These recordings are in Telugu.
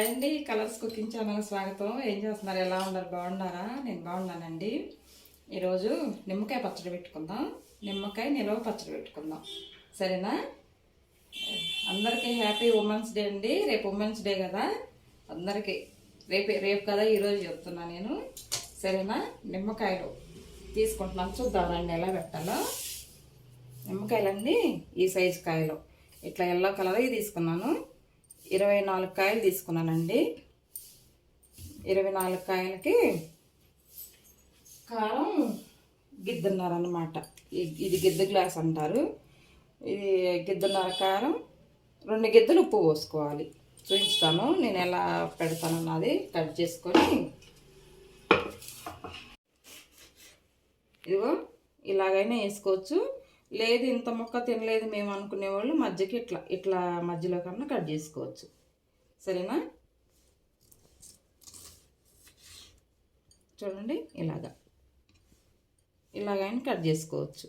హాయ్ అండి, కలర్స్ కుకింగ్ ఛానల్ స్వాగతం. ఏం చేస్తున్నారు? ఎలా ఉన్నారు? బాగున్నారా? నేను బాగున్నానండి. ఈరోజు నిమ్మకాయ పచ్చడి పెట్టుకుందాం. నిమ్మకాయ నిలవ పచ్చడి పెట్టుకుందాం, సరేనా? అందరికీ హ్యాపీ ఉమెన్స్ డే అండి. రేపు ఉమెన్స్ డే కదా, అందరికీ రేపు కదా ఈరోజు చెప్తున్నా నేను, సరేనా? నిమ్మకాయలు తీసుకుంటున్నాను, చూద్దామండి ఎలా పెట్టాలో. నిమ్మకాయలన్నీ ఈ సైజు కాయలు ఇట్లా ఎల్లో కలర్ తీసుకున్నాను. 24 కాయలు తీసుకున్నానండి. 24 కాయలకి కారం గిద్దన్నర అన్నమాట. ఇది గిద్ద గ్లాస్ అంటారు. ఇది గిద్దన్నర కారం, 2 గిద్దలు ఉప్పు పోసుకోవాలి. చూపిస్తాను నేను ఎలా పెడతానన్నది. కట్ చేసుకొని ఇదిగో ఇలాగైనా వేసుకోవచ్చు. లేదు ఇంత ముక్క తినలేదు మేము అనుకునే వాళ్ళు మధ్యకి ఇట్లా మధ్యలో కన్నా కట్ చేసుకోవచ్చు, సరేనా? చూడండి ఇలాగైనా కట్ చేసుకోవచ్చు.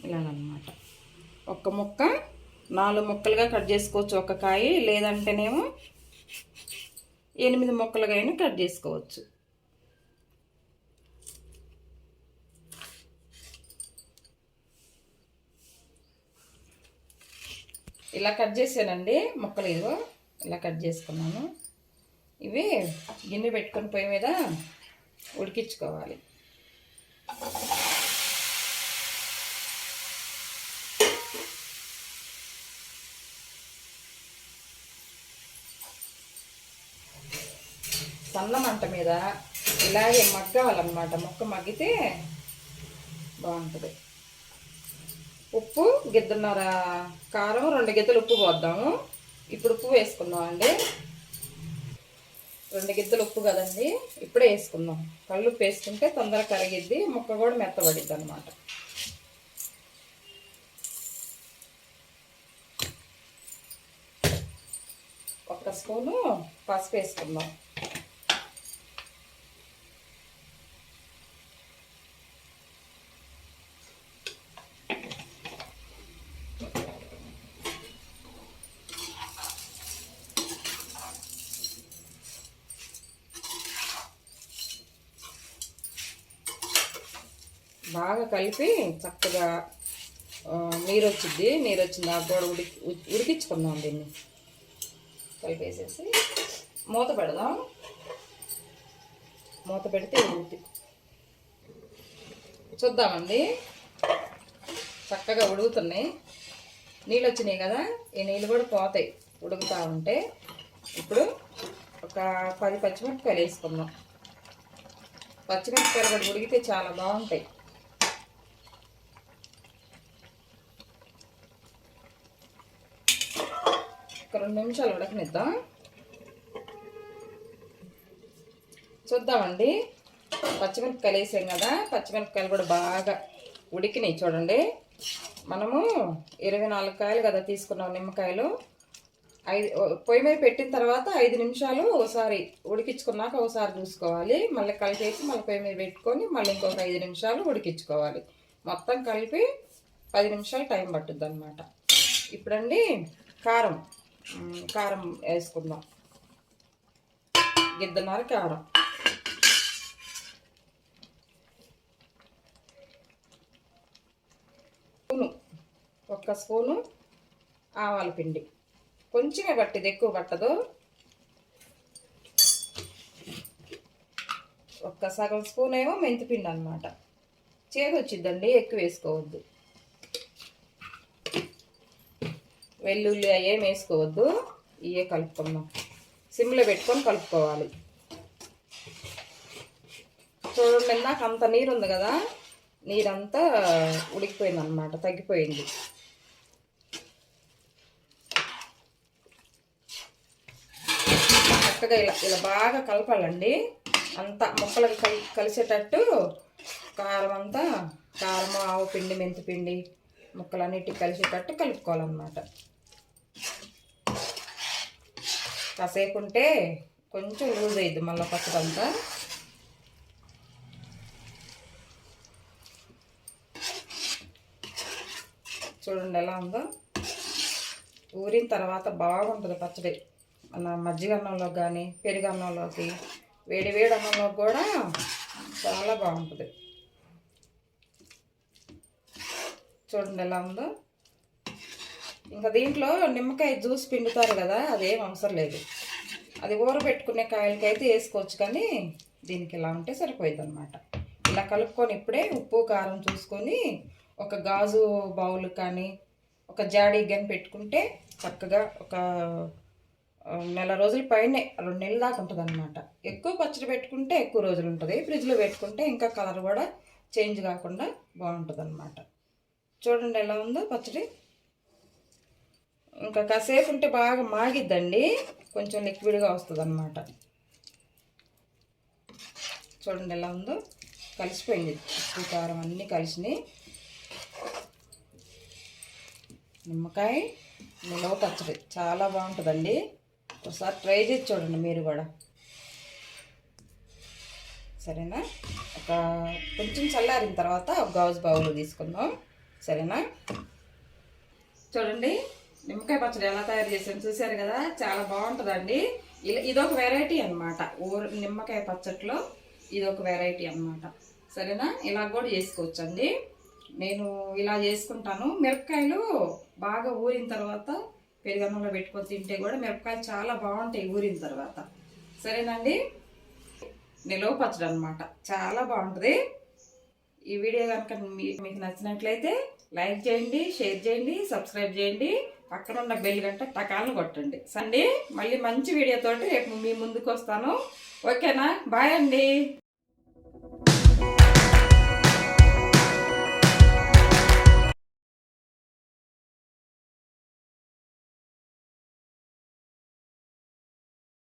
ఇలాగన్నమాట. ఒక్క ముక్క 4 ముక్కలుగా కట్ చేసుకోవచ్చు ఒక కాయ, లేదంటేనేమో 8 ముక్కలుగా అయినా కట్ చేసుకోవచ్చు. ఇలా కట్ చేసానండి ముక్కలు. ఇదిగో ఇలా కట్ చేసుకున్నాను. ఇవి గిన్నె పెట్టుకొని పొయ్యి మీద ఉడికించుకోవాలి. సన్న మంట మీద ఇలాగే మగ్గాలన్నమాట. ముక్క మగ్గితే బాగుంటుంది. ఉప్పు గిద్దన్నర కారం, 2 గిద్దలు ఉప్పు పోద్దాము. ఇప్పుడు ఉప్పు వేసుకుందాం అండి. 2 గిద్దలు ఉప్పు కదండి, ఇప్పుడే వేసుకుందాం. కల్లుప్పు వేసుకుంటే తొందరగా కరిగిద్ది, ముక్క కూడా మెత్తబడిద్ది అన్నమాట. ఒక స్పూను పసుపు వేసుకుందాం. బాగా కలిపి చక్కగా నీరు వచ్చిన దాకా కూడా ఉడికించుకుందాం. దీన్ని కలిపేసేసి మూత పెడదాం. మూత పెడితే చూద్దామండి. చక్కగా ఉడుకుతున్నాయి, నీళ్ళు వచ్చినాయి కదా, ఈ నీళ్ళు కూడా పోతాయి ఉడుకుతూ ఉంటే. ఇప్పుడు ఒక 10 పచ్చిమిరపకాయలు వేసుకుందాం. పచ్చిమిరపకాయలు కూడా ఉడికితే చాలా బాగుంటాయి. ఒక 2 నిమిషాలు ఉడకనిద్దాం. చూద్దామండి. పచ్చిమిరపకాయలు వేసాం కదా, పచ్చిమిరపకాయలు కూడా బాగా ఉడికినాయి. చూడండి, మనము 24 కాయలు కదా తీసుకున్నాం నిమ్మకాయలు. పొయ్యి మీద పెట్టిన తర్వాత 5 నిమిషాలు ఒకసారి ఉడికించుకున్నాక ఒకసారి చూసుకోవాలి. మళ్ళీ కలిపేసి మళ్ళీ పొయ్యి మీద పెట్టుకొని మళ్ళీ ఇంకొక 5 నిమిషాలు ఉడికించుకోవాలి. మొత్తం కలిపి 10 నిమిషాలు టైం పట్టుద్ది అన్నమాట. ఇప్పుడండి కారం వేసుకుందాం. గిద్దన్నర కారం, ఒక్క స్పూను ఆవాల పిండి, కొంచెమే పట్టింది, ఎక్కువ పట్టదు. ఒక్క సగం స్పూన్ ఏమో మెంతిపిండి అన్నమాట. చేదు వచ్చిద్దండి, ఎక్కువ వేసుకోవద్దు. వెల్లుల్లి అయ్యేం వేసుకోవద్దు, ఇవే కలుపుకుందాం. సిమ్లో పెట్టుకొని కలుపుకోవాలి. చూడండి, ఇందాక అంత నీరు ఉంది కదా, నీరంతా ఉడికిపోయింది అన్నమాట, తగ్గిపోయింది. చక్కగా ఇలా బాగా కలపాలండి. అంతా ముక్కలకు కలిసేటట్టు కారం, ఆవు పిండి, మెంతిపిండి ముక్కలన్నిటికి కలిసేటట్టు కలుపుకోవాలన్నమాట. కాసేపు ఉంటే కొంచెం లూజ్ అయ్యిద్ది మళ్ళీ పచ్చడంతా. చూడండి ఎలా ఉందో. ఊరిన తర్వాత బాగుంటుంది పచ్చడి. మన మజ్జిగ అన్నంలో కానీ పెరుగు అన్నంలోకి వేడి వేడి అన్నంలో కూడా చాలా బాగుంటుంది. చూడండి ఎలా ఉందో. ఇంకా దీంట్లో నిమ్మకాయ జ్యూస్ పిండుతారు కదా, అదేం అవసరం లేదు. అది ఊరబెట్టుకునే కాయలకైతే వేసుకోవచ్చు, కానీ దీనికి ఇలా ఉంటే సరిపోయింది అనమాట. ఇలా కలుపుకొని ఇప్పుడే ఉప్పు కారం చూసుకొని ఒక గాజు బౌల్ కానీ ఒక జాడీ కానీ పెట్టుకుంటే చక్కగా ఒక నెల రోజుల పైనే 2 నెలల దాకా ఉంటుంది అనమాట. ఎక్కువ పచ్చడి పెట్టుకుంటే ఎక్కువ రోజులు ఉంటుంది, ఫ్రిడ్జ్లో పెట్టుకుంటే ఇంకా కలర్ కూడా చేంజ్ కాకుండా బాగుంటుంది అనమాట. చూడండి ఎలా ఉందో పచ్చడి. ఇంకా కాసేపు ఉంటే బాగా మాగిద్దండి, కొంచెం లిక్విడ్గా వస్తుంది అనమాట. చూడండి ఎలా ఉందో, కలిసిపోయింది. ఉప్పు కారం అన్నీ కలిసినాయి. నిమ్మకాయ నిలవ పచ్చడి చాలా బాగుంటుందండి. ఒకసారి ట్రై చేసి చూడండి మీరు కూడా, సరేనా? ఒక కొంచెం చల్లారిన తర్వాత ఒక గాజు బౌల్ తీసుకుందాం, సరేనా? చూడండి నిమ్మకాయ పచ్చడి ఎలా తయారు చేసాను చూసారు కదా, చాలా బాగుంటుందండి. ఇదొక వెరైటీ అనమాట. నిమ్మకాయ పచ్చడిలో ఇదొక వెరైటీ అనమాట, సరేనా? ఇలా కూడా చేసుకోవచ్చండి. నేను ఇలా చేసుకుంటాను. మిరపకాయలు బాగా ఊరిన తర్వాత పెరుగన్నంలో పెట్టుకొని తింటే కూడా మిరపకాయలు చాలా బాగుంటాయి ఊరిన తర్వాత, సరేనండి? నిలవ పచ్చడి అనమాట, చాలా బాగుంటుంది. ఈ వీడియో కనుక మీకు నచ్చినట్లయితే లైక్ చేయండి, షేర్ చేయండి, సబ్స్క్రైబ్ చేయండి, పక్కన ఉన్న బెల్ గంట టకాలను కొట్టండి. సండే మళ్ళీ మంచి వీడియోతోటి రేపు మీ ముందుకు వస్తాను. ఓకేనా? బాయ్ అండి.